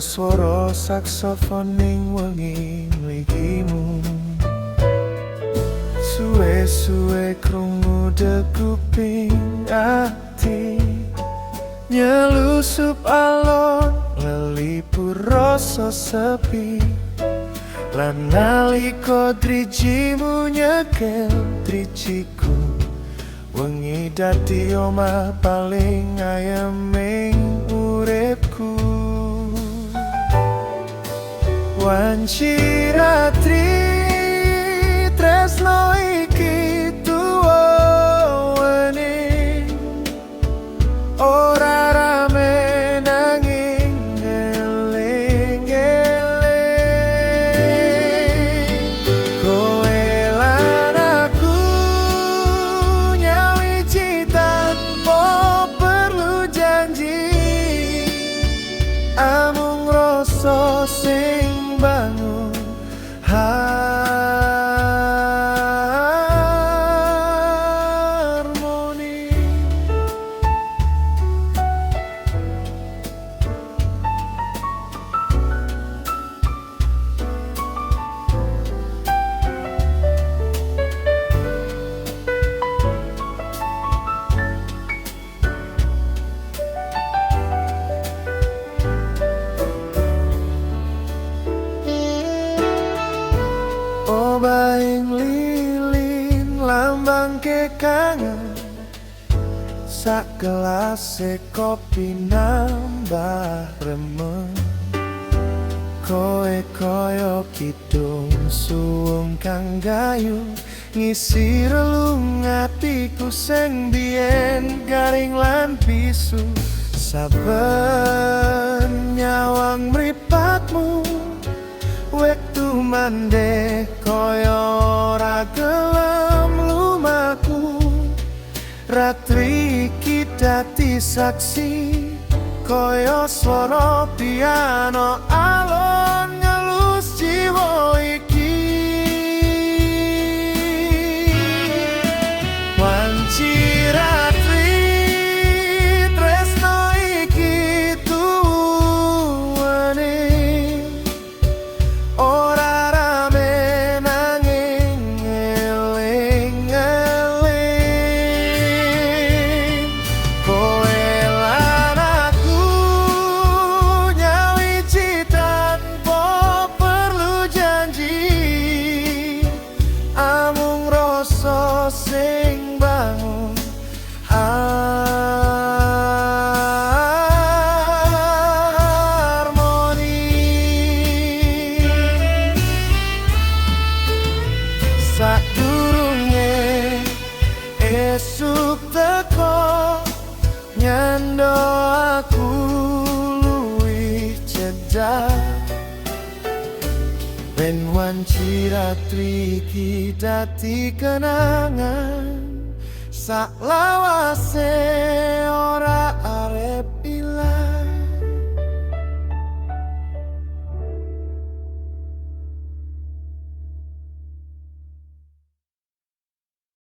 swara saksofon ning wengi mligimu. Suwe-suwe krungu dekuping ati, nyelusup alon lelipur rasa sepi. Lan nalika drijimu nyekel drijiku, wengi dadi omah paling ayem ing uripku. Wanci ratri tresno iki tuwane, ora rame nanging eling-eling. Kowe lan aku nyawiji tanpa perlu janji, amung rasa sing bangun harmoni. Obaing lilin lambang kekangen, sak gelas kopi nambah remen. Koe koyo kidung suwung kang gayu, ngisi relung atiku sing biyen garing lan pisu. Saben nyawang mripatmu wektu mandek koyo ora gelem lumaku. Ratri iki dadi saksi koyo swara piano alon ngelus jiwa iki. Wanci ratri tresno iki tuwane, ora rame nanging eling-eling. Kowe lan aku nyawiji tanpa perlu janji, amung rasa sing bangun harmoni. Sadurunge esuk teko, nyando aku luwih cedhak. Ben wanci ratri iki dadi kenangan, sak lawase ora